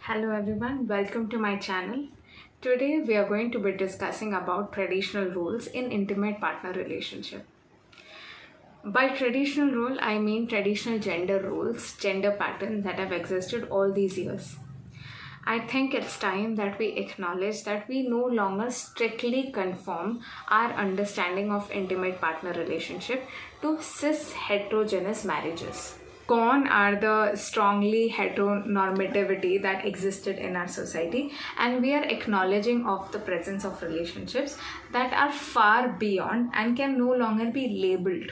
Hello everyone, welcome to my channel. Today we are going to be discussing about traditional roles in intimate partner relationship. By traditional role, I mean traditional gender roles, gender patterns that have existed all these years. I think it's time that we acknowledge that we no longer strictly conform our understanding of intimate partner relationship to cis heterogeneous marriages. Gone are the strongly heteronormativity that existed in our society, and we are acknowledging of the presence of relationships that are far beyond and can no longer be labeled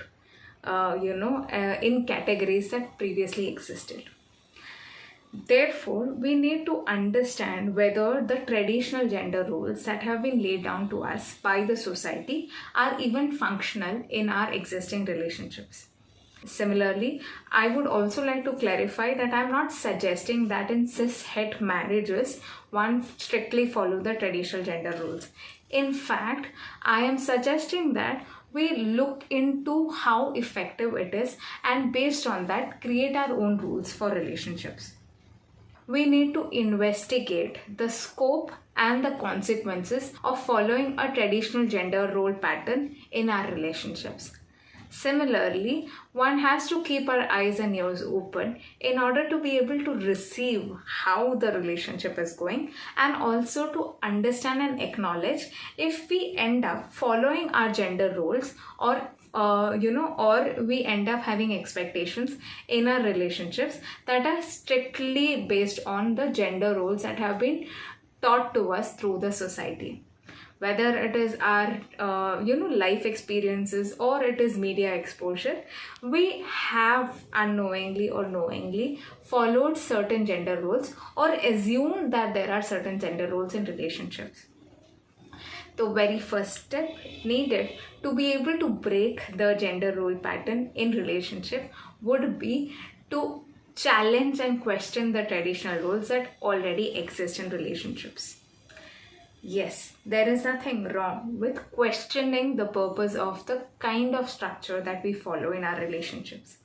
in categories that previously existed. Therefore, we need to understand whether the traditional gender roles that have been laid down to us by the society are even functional in our existing relationships. Similarly, I would also like to clarify that I'm not suggesting that in cis-het marriages, one strictly follow the traditional gender roles. In fact, I am suggesting that we look into how effective it is and based on that, create our own rules for relationships. We need to investigate the scope and the consequences of following a traditional gender role pattern in our relationships. Similarly, one has to keep our eyes and ears open in order to be able to receive how the relationship is going and also to understand and acknowledge if we end up following our gender roles or we end up having expectations in our relationships that are strictly based on the gender roles that have been taught to us through the society. Whether it is our life experiences or it is media exposure, we have unknowingly or knowingly followed certain gender roles or assumed that there are certain gender roles in relationships. The very first step needed to be able to break the gender role pattern in relationship would be to challenge and question the traditional roles that already exist in relationships. Yes, there is nothing wrong with questioning the purpose of the kind of structure that we follow in our relationships.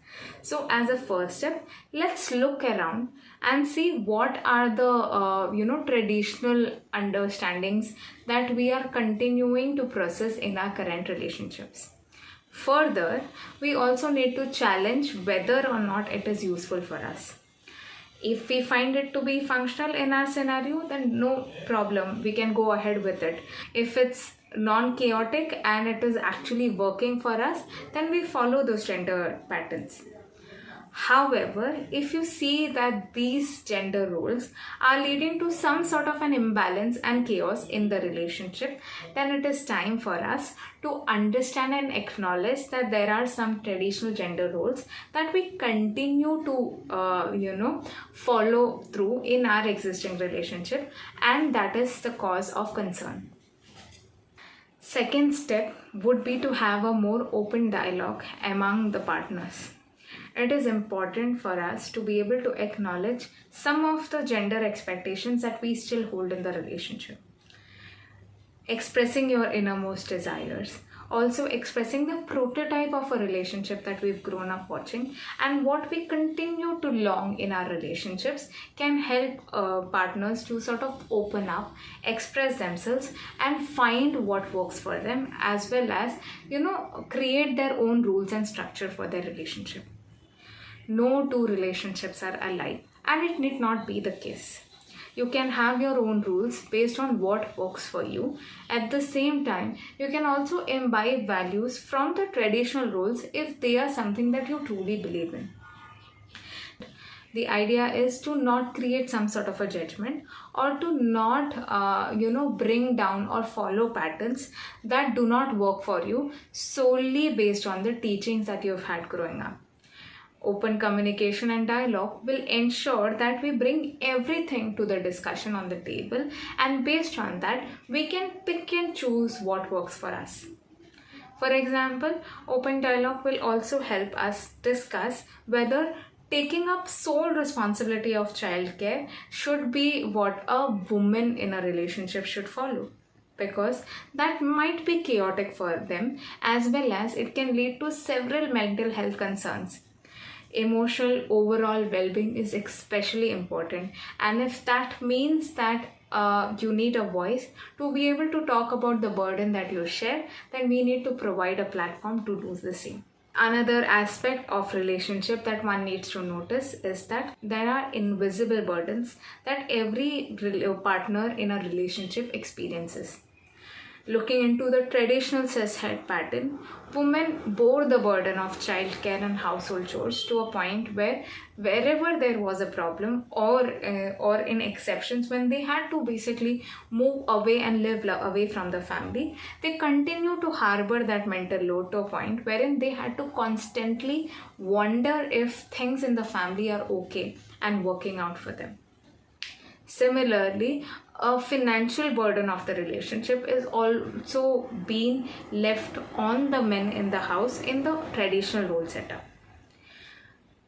So as a first step, let's look around and see what are the traditional understandings that we are continuing to process in our current relationships. Further, we also need to challenge whether or not it is useful for us. If we find it to be functional in our scenario, then no problem, we can go ahead with it. If it's non-chaotic and it is actually working for us, then we follow those gender patterns. However, if you see that these gender roles are leading to some sort of an imbalance and chaos in the relationship, then it is time for us to understand and acknowledge that there are some traditional gender roles that we continue to follow through in our existing relationship, and that is the cause of concern. Second step would be to have a more open dialogue among the partners. It is important for us to be able to acknowledge some of the gender expectations that we still hold in the relationship. Expressing your innermost desires, also expressing the prototype of a relationship that we've grown up watching and what we continue to long in our relationships can help partners to sort of open up, express themselves and find what works for them, as well as create their own rules and structure for their relationship. No two relationships are alike, and it need not be the case. You can have your own rules based on what works for you. At the same time, you can also imbibe values from the traditional roles if they are something that you truly believe in. The idea is to not create some sort of a judgment or to not bring down or follow patterns that do not work for you solely based on the teachings that you've had growing up. Open communication and dialogue will ensure that we bring everything to the discussion on the table, and based on that, we can pick and choose what works for us. For example, open dialogue will also help us discuss whether taking up sole responsibility of childcare should be what a woman in a relationship should follow, because that might be chaotic for them, as well as it can lead to several mental health concerns. Emotional overall well-being is especially important, and if that means that you need a voice to be able to talk about the burden that you share, then we need to provide a platform to do the same. Another aspect of relationship that one needs to notice is that there are invisible burdens that every partner in a relationship experiences. Looking into the traditional cis-het pattern, women bore the burden of childcare and household chores to a point where wherever there was a problem or in exceptions when they had to basically move away and live away from the family, they continue to harbor that mental load to a point wherein they had to constantly wonder if things in the family are okay and working out for them. Similarly, a financial burden of the relationship is also being left on the men in the house in the traditional role setup.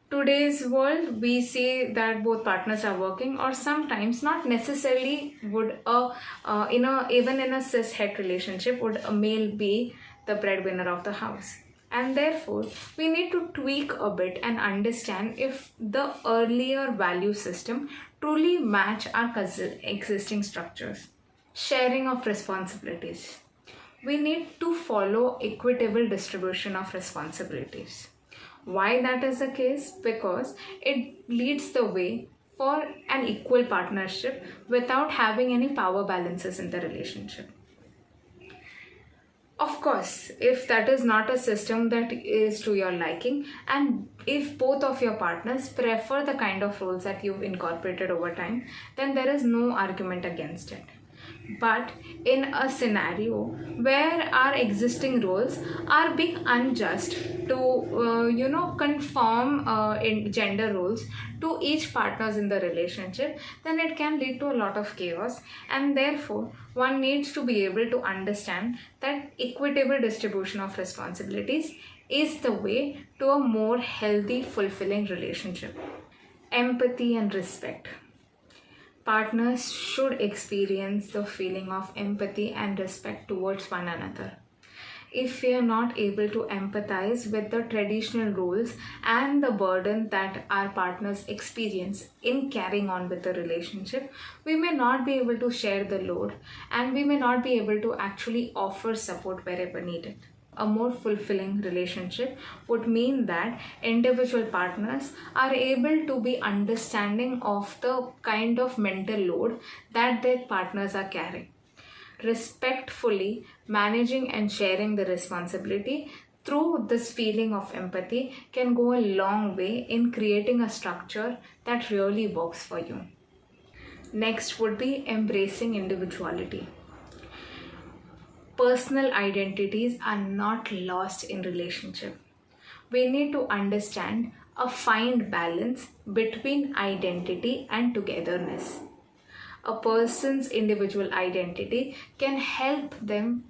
Today's world, we see that both partners are working, or sometimes not necessarily would even in a cis-het relationship would a male be the breadwinner of the house. And therefore, we need to tweak a bit and understand if the earlier value system truly match our existing structures. Sharing of responsibilities. We need to follow equitable distribution of responsibilities. Why that is the case? Because it leads the way for an equal partnership without having any power balances in the relationship. Of course, if that is not a system that is to your liking, and if both of your partners prefer the kind of roles that you've incorporated over time, then there is no argument against it. But in a scenario where our existing roles are being unjust to conform in gender roles to each partners in the relationship, then it can lead to a lot of chaos, and therefore one needs to be able to understand that equitable distribution of responsibilities is the way to a more healthy, fulfilling relationship. Empathy and respect. Partners should experience the feeling of empathy and respect towards one another. If we are not able to empathize with the traditional roles and the burden that our partners experience in carrying on with the relationship, we may not be able to share the load, and we may not be able to actually offer support wherever needed. A more fulfilling relationship would mean that individual partners are able to be understanding of the kind of mental load that their partners are carrying. Respectfully managing and sharing the responsibility through this feeling of empathy can go a long way in creating a structure that really works for you. Next would be embracing individuality. Personal identities are not lost in relationship. We need to understand a fine balance between identity and togetherness. A person's individual identity can help them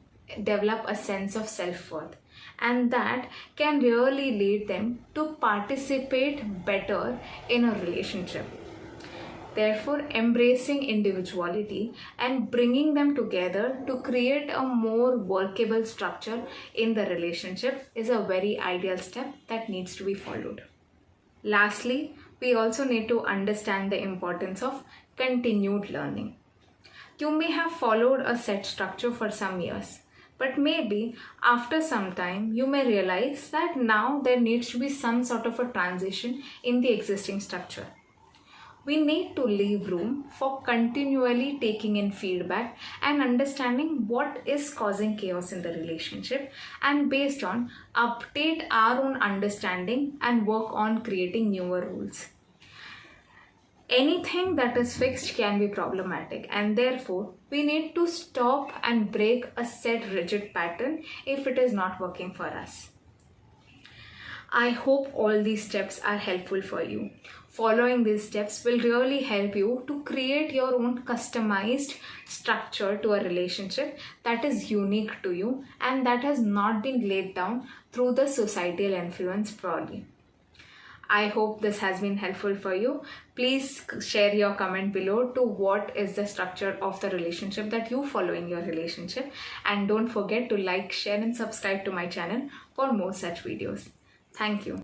develop a sense of self-worth, and that can really lead them to participate better in a relationship. Therefore, embracing individuality and bringing them together to create a more workable structure in the relationship is a very ideal step that needs to be followed. Lastly, we also need to understand the importance of continued learning. You may have followed a set structure for some years, but maybe after some time you may realize that now there needs to be some sort of a transition in the existing structure. We need to leave room for continually taking in feedback and understanding what is causing chaos in the relationship, and based on update our own understanding and work on creating newer rules. Anything that is fixed can be problematic, and therefore we need to stop and break a set rigid pattern if it is not working for us. I hope all these steps are helpful for you. Following these steps will really help you to create your own customized structure to a relationship that is unique to you and that has not been laid down through the societal influence broadly. I hope this has been helpful for you. Please share your comment below to what is the structure of the relationship that you follow in your relationship, and don't forget to like, share and subscribe to my channel for more such videos. Thank you.